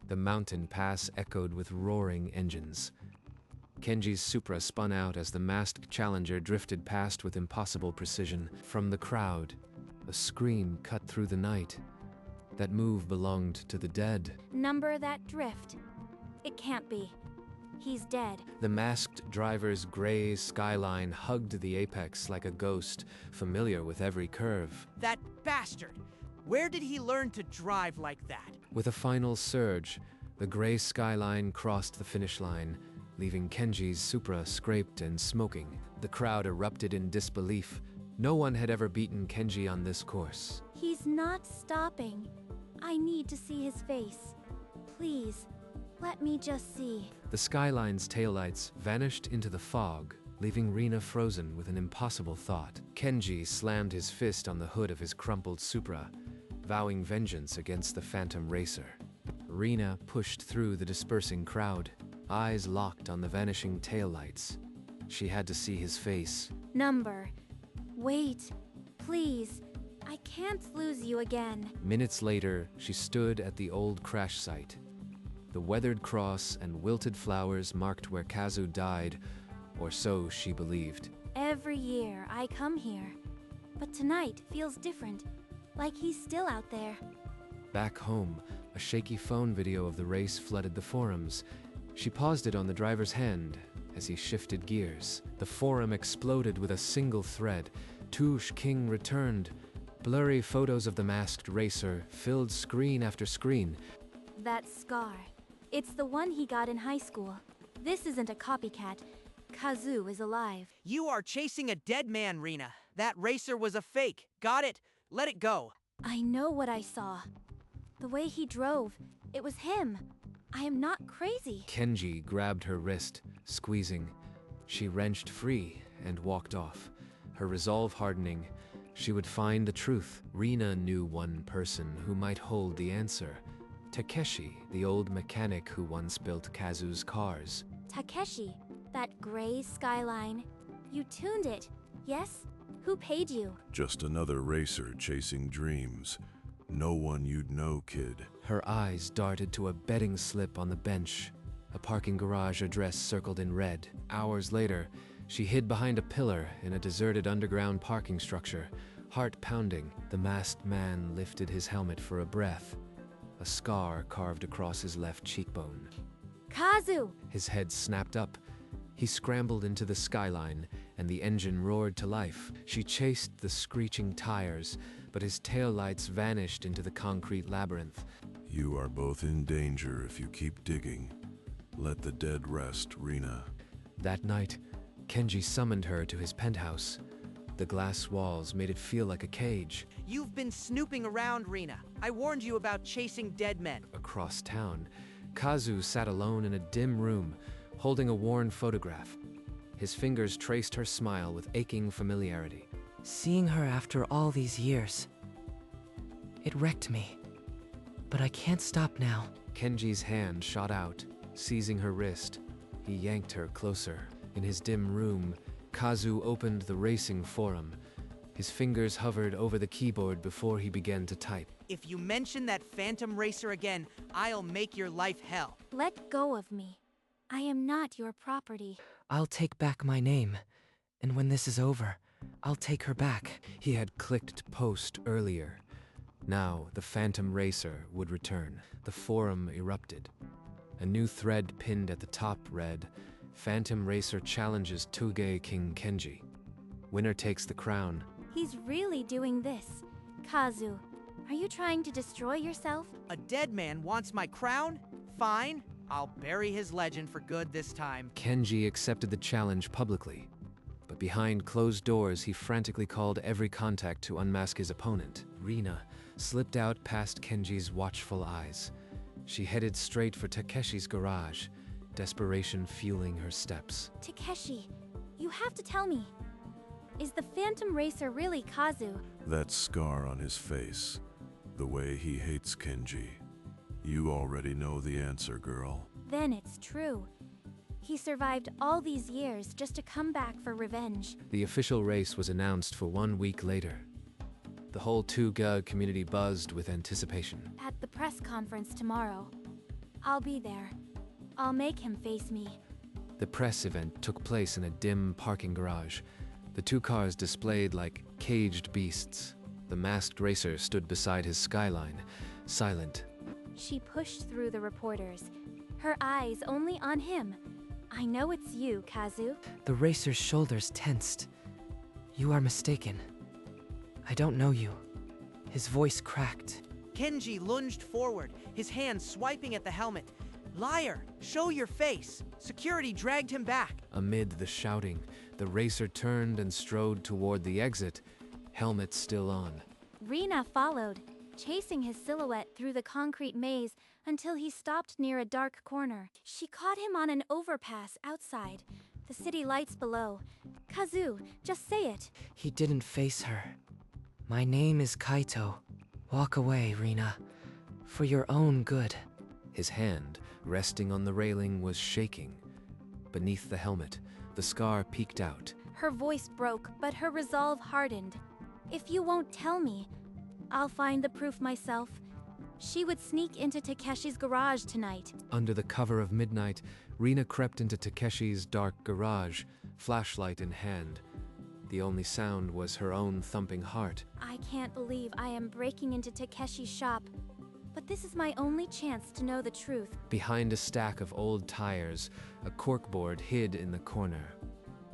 The mountain pass echoed with roaring engines. Kenji's Supra spun out as the masked challenger drifted past with impossible precision. From the crowd, a scream cut through the night. That move belonged to the dead. Number that drift. It can't be. He's dead. The masked driver's gray skyline hugged the apex like a ghost, familiar with every curve. That bastard! Where did he learn to drive like that? With a final surge, the gray skyline crossed the finish line, leaving Kenji's Supra scraped and smoking. The crowd erupted in disbelief. No one had ever beaten Kenji on this course. He's not stopping. I need to see his face. Please, let me just see. The skyline's taillights vanished into the fog, leaving Rina frozen with an impossible thought. Kenji slammed his fist on the hood of his crumpled Supra, vowing vengeance against the Phantom Racer. Rina pushed through the dispersing crowd, eyes locked on the vanishing taillights. She had to see his face. Number. Wait, please. I can't lose you again. Minutes later, she stood at the old crash site. The weathered cross and wilted flowers marked where Kazu died, or so she believed. Every year I come here, but tonight feels different, like he's still out there. Back home, a shaky phone video of the race flooded the forums. She paused it on the driver's hand as he shifted gears. The forum exploded with a single thread. Touge King returned. Blurry photos of the masked racer filled screen after screen. That scar. It's the one he got in high school. This isn't a copycat. Kazu is alive. You are chasing a dead man, Rina. That racer was a fake. Got it? Let it go. I know what I saw. The way he drove, it was him. I am not crazy. Kenji grabbed her wrist, squeezing. She wrenched free and walked off, her resolve hardening. She would find the truth. Rina knew one person who might hold the answer. Takeshi, the old mechanic who once built Kazu's cars. Takeshi, that gray skyline. You tuned it, yes? Who paid you? Just another racer chasing dreams. No one you'd know, kid. Her eyes darted to a betting slip on the bench, a parking garage address circled in red. Hours later, she hid behind a pillar in a deserted underground parking structure. Heart pounding, the masked man lifted his helmet for a breath. A scar carved across his left cheekbone. Kazu! His head snapped up. He scrambled into the skyline, and the engine roared to life. She chased the screeching tires, but his taillights vanished into the concrete labyrinth. You are both in danger if you keep digging. Let the dead rest, Rina. That night, Kenji summoned her to his penthouse. The glass walls made it feel like a cage. You've been snooping around, Rina. I warned you about chasing dead men. Across town, Kazu sat alone in a dim room, holding a worn photograph. His fingers traced her smile with aching familiarity. Seeing her after all these years, it wrecked me. But I can't stop now. Kenji's hand shot out, seizing her wrist. He yanked her closer. In his dim room, Kazu opened the racing forum. His fingers hovered over the keyboard before he began to type. If you mention that Phantom Racer again, I'll make your life hell. Let go of me. I am not your property. I'll take back my name, and when this is over, I'll take her back. He had clicked post earlier. Now, the Phantom Racer would return. The forum erupted. A new thread pinned at the top read, Phantom Racer challenges Touge King Kenji. Winner takes the crown. He's really doing this. Kazu, are you trying to destroy yourself? A dead man wants my crown? Fine. I'll bury his legend for good this time. Kenji accepted the challenge publicly, but behind closed doors he frantically called every contact to unmask his opponent. Rina slipped out past Kenji's watchful eyes. She headed straight for Takeshi's garage, desperation fueling her steps. Takeshi, you have to tell me. Is the Phantom Racer really Kazu? That scar on his face, the way he hates Kenji. You already know the answer, girl. Then it's true. He survived all these years just to come back for revenge. The official race was announced for 1 week later. The whole Touge community buzzed with anticipation. At the press conference tomorrow, I'll be there. I'll make him face me. The press event took place in a dim parking garage. The two cars displayed like caged beasts. The masked racer stood beside his skyline, silent. She pushed through the reporters, her eyes only on him. I know it's you, Kazu. The racer's shoulders tensed. You are mistaken. I don't know you. His voice cracked. Kenji lunged forward, his hand swiping at the helmet. Liar, show your face. Security dragged him back. Amid the shouting, the racer turned and strode toward the exit, helmet still on. Rina followed, chasing his silhouette through the concrete maze until he stopped near a dark corner. She caught him on an overpass outside, the city lights below. Kazu, just say it. He didn't face her. My name is Kaito. Walk away, Rina. For your own good. His hand, resting on the railing, was shaking. Beneath the helmet, the scar peeked out. Her voice broke, but her resolve hardened. If you won't tell me, I'll find the proof myself. She would sneak into Takeshi's garage tonight. Under the cover of midnight, Rina crept into Takeshi's dark garage, flashlight in hand. The only sound was her own thumping heart. I can't believe I am breaking into Takeshi's shop, but this is my only chance to know the truth. Behind a stack of old tires, a corkboard hid in the corner.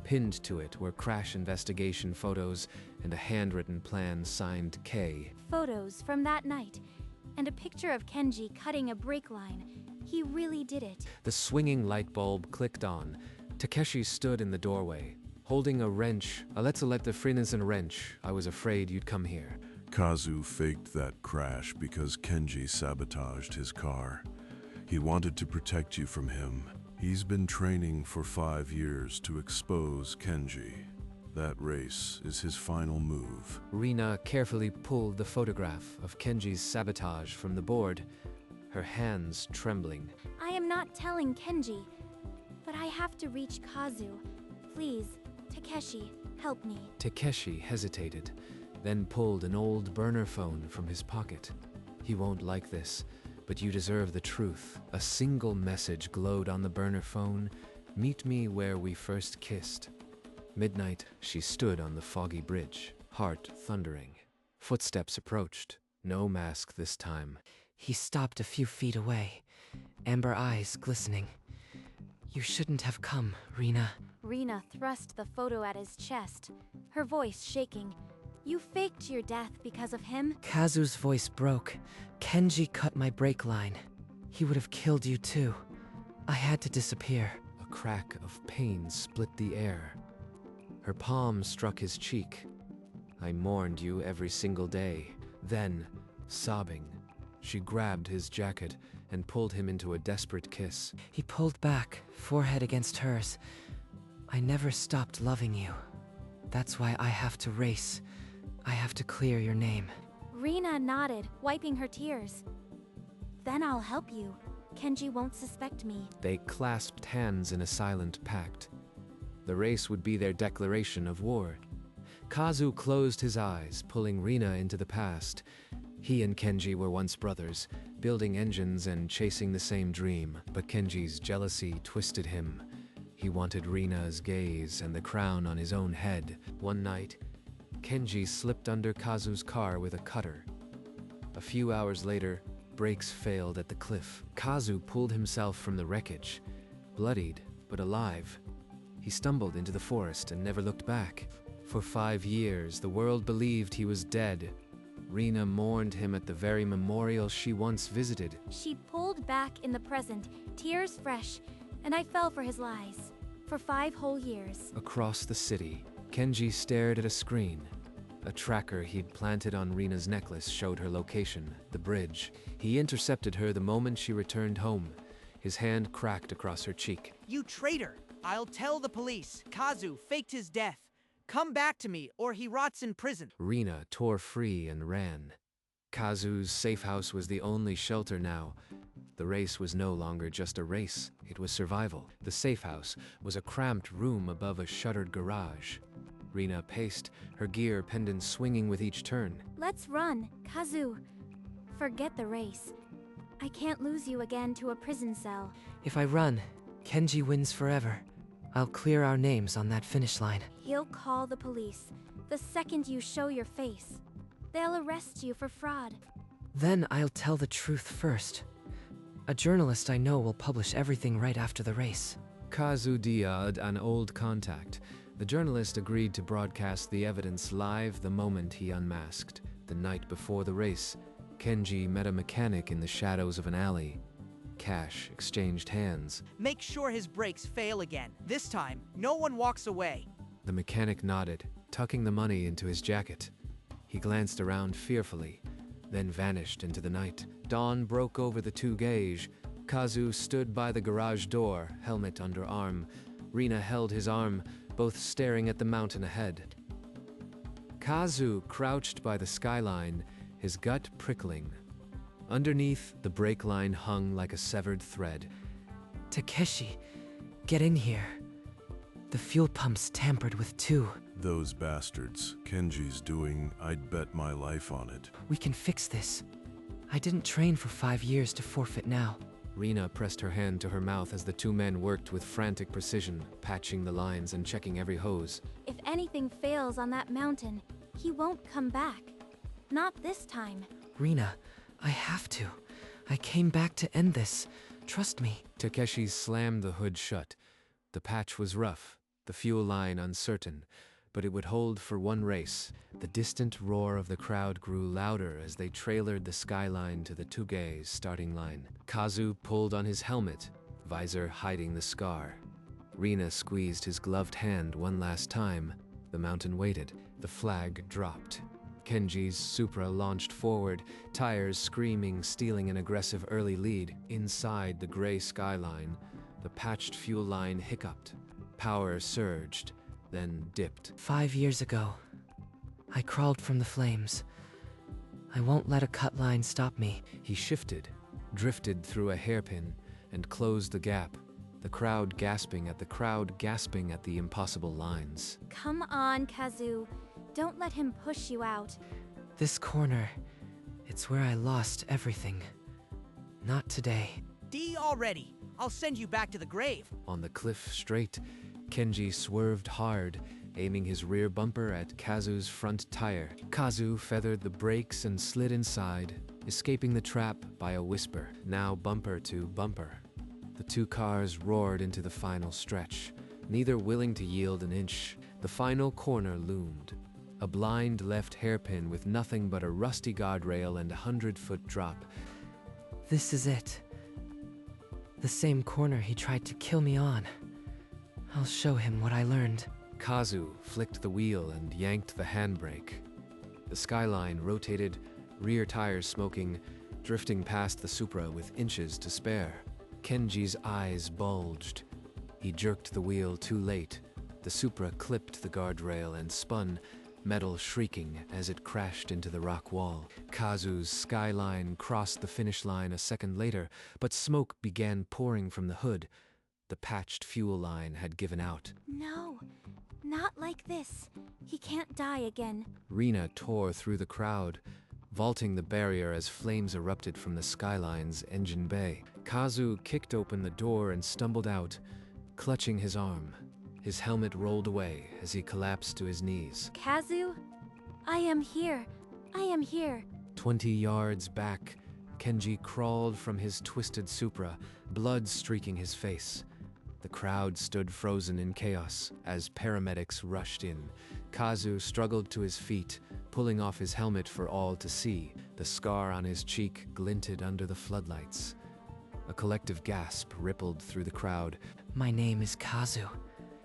Pinned to it were crash investigation photos and a handwritten plan signed K. Photos from that night, and a picture of Kenji cutting a brake line. He really did it. The swinging light bulb clicked on. Takeshi stood in the doorway, holding a wrench. Let's let the Friedensen wrench. I was afraid you'd come here. Kazu faked that crash because Kenji sabotaged his car. He wanted to protect you from him. He's been training for 5 years to expose Kenji. That race is his final move. Rina carefully pulled the photograph of Kenji's sabotage from the board, her hands trembling. I am not telling Kenji, but I have to reach Kazu. Please, Takeshi, help me. Takeshi hesitated, then pulled an old burner phone from his pocket. He won't like this, but you deserve the truth. A single message glowed on the burner phone. Meet me where we first kissed. Midnight, she stood on the foggy bridge, heart thundering. Footsteps approached. No mask this time. He stopped a few feet away, amber eyes glistening. You shouldn't have come, Rina. Rina thrust the photo at his chest, her voice shaking. You faked your death because of him? Kazu's voice broke. Kenji cut my brake line. He would have killed you too. I had to disappear. A crack of pain split the air. Her palm struck his cheek. I mourned you every single day. Then, sobbing, she grabbed his jacket and pulled him into a desperate kiss. He pulled back, forehead against hers. I never stopped loving you. That's why I have to race. I have to clear your name. Rina nodded, wiping her tears. Then I'll help you. Kenji won't suspect me. They clasped hands in a silent pact. The race would be their declaration of war. Kazu closed his eyes, pulling Rina into the past. He and Kenji were once brothers, building engines and chasing the same dream. But Kenji's jealousy twisted him. He wanted Rina's gaze and the crown on his own head. One night, Kenji slipped under Kazu's car with a cutter. A few hours later, brakes failed at the cliff. Kazu pulled himself from the wreckage, bloodied but alive. He stumbled into the forest and never looked back. For 5 years, the world believed he was dead. Rina mourned him at the very memorial she once visited. She pulled back in the present, tears fresh, and I fell for his lies. For 5 whole years. Across the city, Kenji stared at a screen. A tracker he'd planted on Rina's necklace showed her location, the bridge. He intercepted her the moment she returned home. His hand cracked across her cheek. You traitor! I'll tell the police. Kazu faked his death. Come back to me, or he rots in prison. Rina tore free and ran. Kazu's safe house was the only shelter now. The race was no longer just a race, it was survival. The safe house was a cramped room above a shuttered garage. Rina paced, her gear pendant swinging with each turn. Let's run, Kazu. Forget the race. I can't lose you again to a prison cell. If I run, Kenji wins forever. I'll clear our names on that finish line. He'll call the police the second you show your face. They'll arrest you for fraud. Then I'll tell the truth first. A journalist I know will publish everything right after the race. Kazu dialed an old contact. The journalist agreed to broadcast the evidence live the moment he unmasked. The night before the race, Kenji met a mechanic in the shadows of an alley. Cash exchanged hands. Make sure his brakes fail again. This time, no one walks away. The mechanic nodded, tucking the money into his jacket. He glanced around fearfully, then vanished into the night. Dawn broke over the Touge. Kazu stood by the garage door, helmet under arm. Rina held his arm, both staring at the mountain ahead. Kazu crouched by the skyline, his gut prickling. Underneath, the brake line hung like a severed thread. Takeshi, get in here. The fuel pump's tampered with too. Those bastards. Kenji's doing, I'd bet my life on it. We can fix this. I didn't train for 5 years to forfeit now. Rina pressed her hand to her mouth as the two men worked with frantic precision, patching the lines and checking every hose. If anything fails on that mountain, he won't come back. Not this time. Rina, I have to. I came back to end this. Trust me. Takeshi slammed the hood shut. The patch was rough, the fuel line uncertain, but it would hold for one race. The distant roar of the crowd grew louder as they trailered the skyline to the Touge's starting line. Kazu pulled on his helmet, visor hiding the scar. Rina squeezed his gloved hand one last time. The mountain waited. The flag dropped. Kenji's Supra launched forward, tires screaming, stealing an aggressive early lead. Inside the gray skyline, the patched fuel line hiccuped. Power surged, then dipped. 5 years ago, I crawled from the flames. I won't let a cut line stop me. He shifted, drifted through a hairpin, and closed the gap. The crowd gasping at the impossible lines. Come on, Kazu. Don't let him push you out. This corner, it's where I lost everything. Not today. D already. I'll send you back to the grave. On the cliff straight, Kenji swerved hard, aiming his rear bumper at Kazu's front tire. Kazu feathered the brakes and slid inside, escaping the trap by a whisper. Now bumper to bumper. The two cars roared into the final stretch, neither willing to yield an inch. The final corner loomed. A blind left hairpin with nothing but a rusty guardrail and a 100-foot drop. This is it. The same corner he tried to kill me on. I'll show him what I learned. Kazu flicked the wheel and yanked the handbrake. The skyline rotated, rear tires smoking, drifting past the Supra with inches to spare. Kenji's eyes bulged. He jerked the wheel too late. The Supra clipped the guardrail and spun, metal shrieking as it crashed into the rock wall. Kazu's skyline crossed the finish line a second later, but smoke began pouring from the hood. The patched fuel line had given out. No, not like this. He can't die again. Rina tore through the crowd, vaulting the barrier as flames erupted from the skyline's engine bay. Kazu kicked open the door and stumbled out, clutching his arm. His helmet rolled away as he collapsed to his knees. Kazu, I am here. I am here. 20 yards back, Kenji crawled from his twisted Supra, blood streaking his face. The crowd stood frozen in chaos as paramedics rushed in. Kazu struggled to his feet, pulling off his helmet for all to see. The scar on his cheek glinted under the floodlights. A collective gasp rippled through the crowd. My name is Kazu.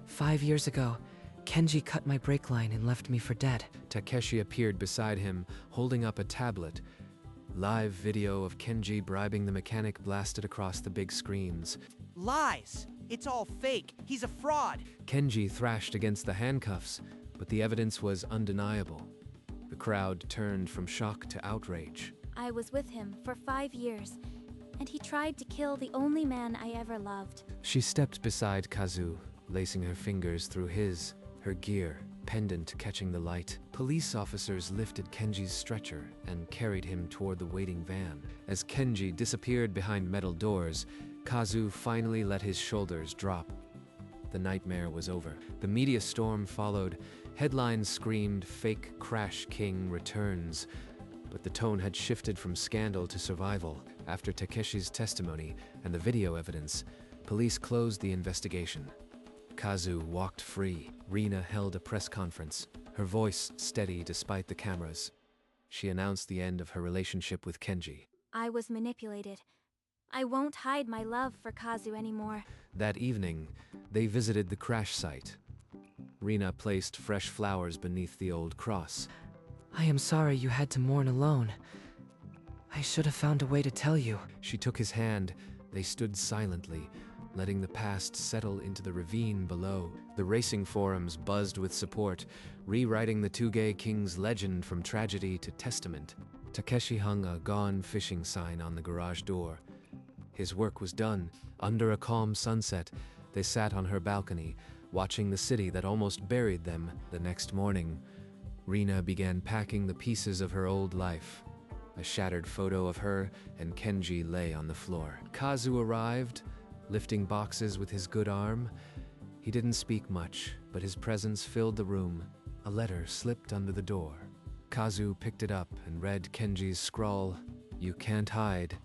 5 years ago, Kenji cut my brake line and left me for dead. Takeshi appeared beside him, holding up a tablet. Live video of Kenji bribing the mechanic blasted across the big screens. Lies! It's all fake. He's a fraud. Kenji thrashed against the handcuffs, but the evidence was undeniable. The crowd turned from shock to outrage. I was with him for 5 years, and he tried to kill the only man I ever loved. She stepped beside Kazu, lacing her fingers through his, her gear, pendant catching the light. Police officers lifted Kenji's stretcher and carried him toward the waiting van. As Kenji disappeared behind metal doors, Kazu finally let his shoulders drop. The nightmare was over. The media storm followed. Headlines screamed, "Fake Crash King returns." But the tone had shifted from scandal to survival. After Takeshi's testimony and the video evidence, police closed the investigation. Kazu walked free. Rina held a press conference, her voice steady despite the cameras. She announced the end of her relationship with Kenji. I was manipulated. I won't hide my love for Kazu anymore. That evening, they visited the crash site. Rina placed fresh flowers beneath the old cross. I am sorry you had to mourn alone. I should have found a way to tell you. She took his hand. They stood silently, letting the past settle into the ravine below. The racing forums buzzed with support, rewriting the Touge King's legend from tragedy to testament. Takeshi hung a gone fishing sign on the garage door. His work was done. Under a calm sunset, they sat on her balcony, watching the city that almost buried them. The next morning, Rina began packing the pieces of her old life. A shattered photo of her and Kenji lay on the floor. Kazu arrived, lifting boxes with his good arm. He didn't speak much, but his presence filled the room. A letter slipped under the door. Kazu picked it up and read Kenji's scrawl, "You can't hide.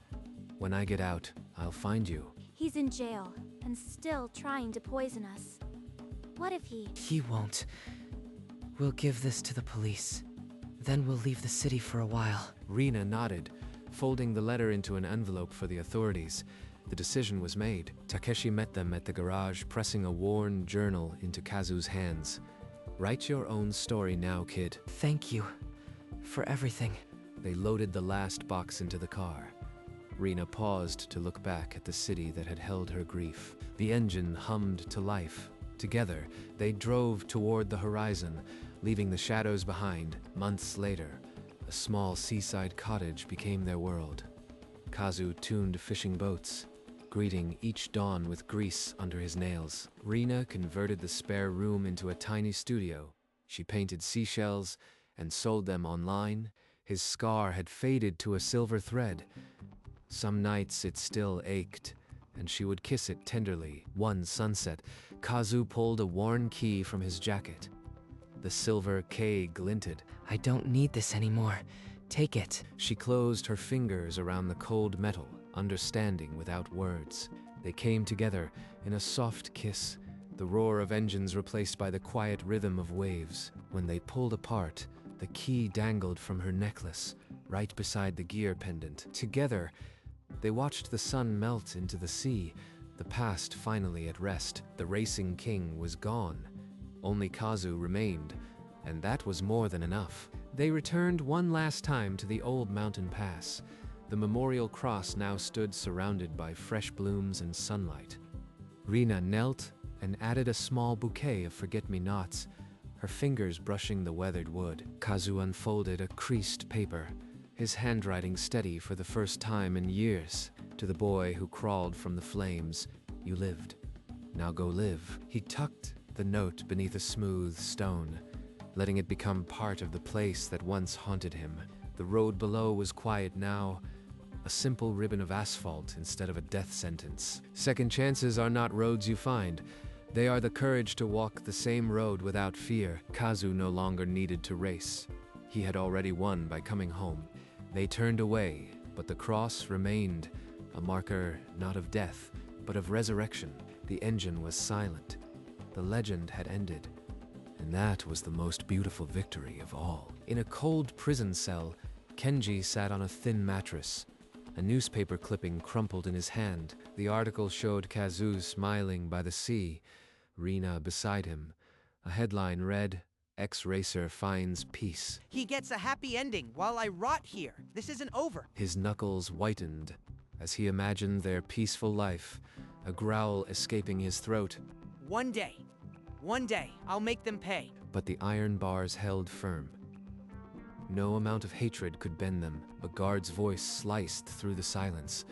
When I get out, I'll find you." He's in jail and still trying to poison us. What if he... He won't. We'll give this to the police. Then we'll leave the city for a while. Rina nodded, folding the letter into an envelope for the authorities. The decision was made. Takeshi met them at the garage, pressing a worn journal into Kazu's hands. "Write your own story now, kid." Thank you for everything. They loaded the last box into the car. Rina paused to look back at the city that had held her grief. The engine hummed to life. Together, they drove toward the horizon, leaving the shadows behind. Months later, a small seaside cottage became their world. Kazu tuned fishing boats, greeting each dawn with grease under his nails. Rina converted the spare room into a tiny studio. She painted seashells and sold them online. His scar had faded to a silver thread. Some nights it still ached, and she would kiss it tenderly. One sunset, Kazu pulled a worn key from his jacket. The silver K glinted. I don't need this anymore. Take it. She closed her fingers around the cold metal, understanding without words. They came together in a soft kiss, the roar of engines replaced by the quiet rhythm of waves. When they pulled apart, the key dangled from her necklace, right beside the gear pendant. Together, they watched the sun melt into the sea, the past finally at rest. The racing king was gone. Only Kazu remained, and that was more than enough. They returned one last time to the old mountain pass. The memorial cross now stood surrounded by fresh blooms and sunlight. Rina knelt and added a small bouquet of forget-me-nots, her fingers brushing the weathered wood. Kazu unfolded a creased paper, his handwriting steady for the first time in years. To the boy who crawled from the flames, "You lived. Now go live." He tucked the note beneath a smooth stone, letting it become part of the place that once haunted him. The road below was quiet now, a simple ribbon of asphalt instead of a death sentence. Second chances are not roads you find. They are the courage to walk the same road without fear. Kazu no longer needed to race. He had already won by coming home. They turned away, but the cross remained, a marker not of death, but of resurrection. The engine was silent. The legend had ended, and that was the most beautiful victory of all. In a cold prison cell, Kenji sat on a thin mattress. A newspaper clipping crumpled in his hand. The article showed Kazu smiling by the sea, Rina beside him. A headline read, "Ex-racer finds peace." He gets a happy ending while I rot here. This isn't over. His knuckles whitened as he imagined their peaceful life, a growl escaping his throat. One day, I'll make them pay. But the iron bars held firm. No amount of hatred could bend them. A guard's voice sliced through the silence.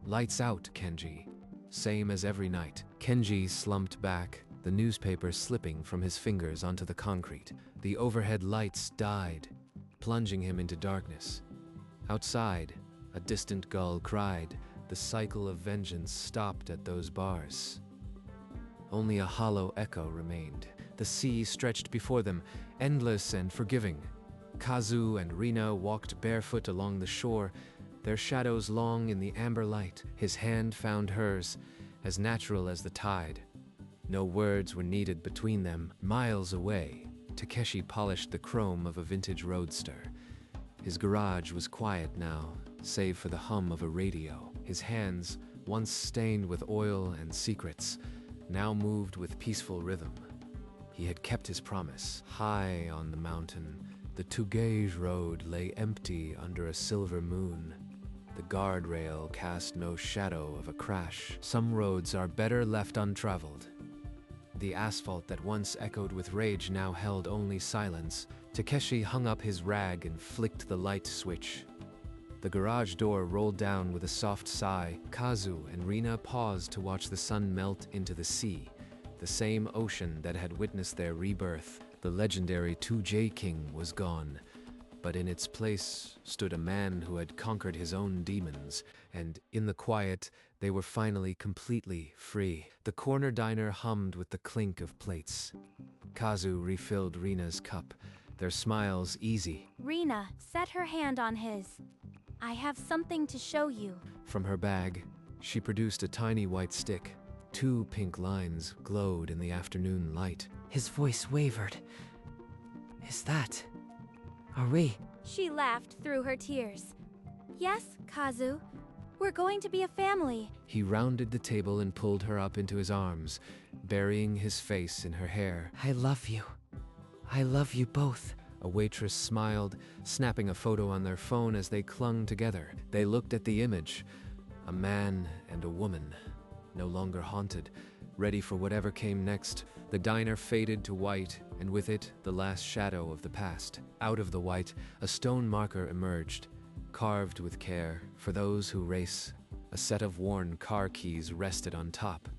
"Lights out, Kenji. Same as every night." Kenji slumped back, the newspaper slipping from his fingers onto the concrete. The overhead lights died, plunging him into darkness. Outside, a distant gull cried. The cycle of vengeance stopped at those bars. Only a hollow echo remained. The sea stretched before them, endless and forgiving. Kazu and Rina walked barefoot along the shore, their shadows long in the amber light. His hand found hers, as natural as the tide. No words were needed between them. Miles away, Takeshi polished the chrome of a vintage roadster. His garage was quiet now, save for the hum of a radio. His hands, once stained with oil and secrets, now moved with peaceful rhythm. He had kept his promise. High on the mountain, the Touge road lay empty under a silver moon. The guardrail cast no shadow of a crash. Some roads are better left untraveled. The asphalt that once echoed with rage now held only silence. Takeshi hung up his rag and flicked the light switch. The garage door rolled down with a soft sigh. Kazu and Rina paused to watch the sun melt into the sea, the same ocean that had witnessed their rebirth. The legendary Touge King was gone, but in its place stood a man who had conquered his own demons, and in the quiet, they were finally completely free. The corner diner hummed with the clink of plates. Kazu refilled Rina's cup, their smiles easy. Rina set her hand on his. I have something to show you. From her bag, she produced a tiny white stick. 2 pink lines glowed in the afternoon light. His voice wavered. Is that... Are we... She laughed through her tears. Yes, Kazu. We're going to be a family. He rounded the table and pulled her up into his arms, burying his face in her hair. I love you. I love you both. A waitress smiled, snapping a photo on their phone as they clung together. They looked at the image. A man and a woman, no longer haunted, ready for whatever came next. The diner faded to white, and with it, the last shadow of the past. Out of the white, a stone marker emerged, carved with care for those who race. A set of worn car keys rested on top.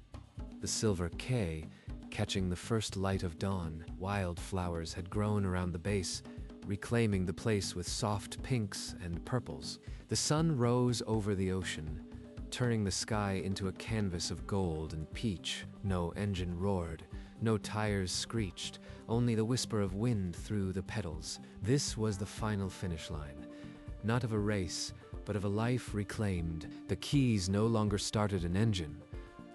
The silver K, catching the first light of dawn. Wildflowers had grown around the base, reclaiming the place with soft pinks and purples. The sun rose over the ocean, turning the sky into a canvas of gold and peach. No engine roared, no tires screeched, only the whisper of wind through the pedals. This was the final finish line, not of a race, but of a life reclaimed. The keys no longer started an engine.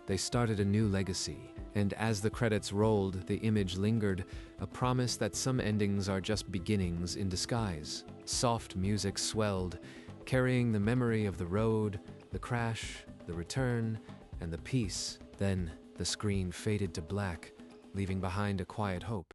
They started a new legacy. And as the credits rolled, the image lingered, a promise that some endings are just beginnings in disguise. Soft music swelled, carrying the memory of the road, the crash, the return, and the peace. Then the screen faded to black, leaving behind a quiet hope.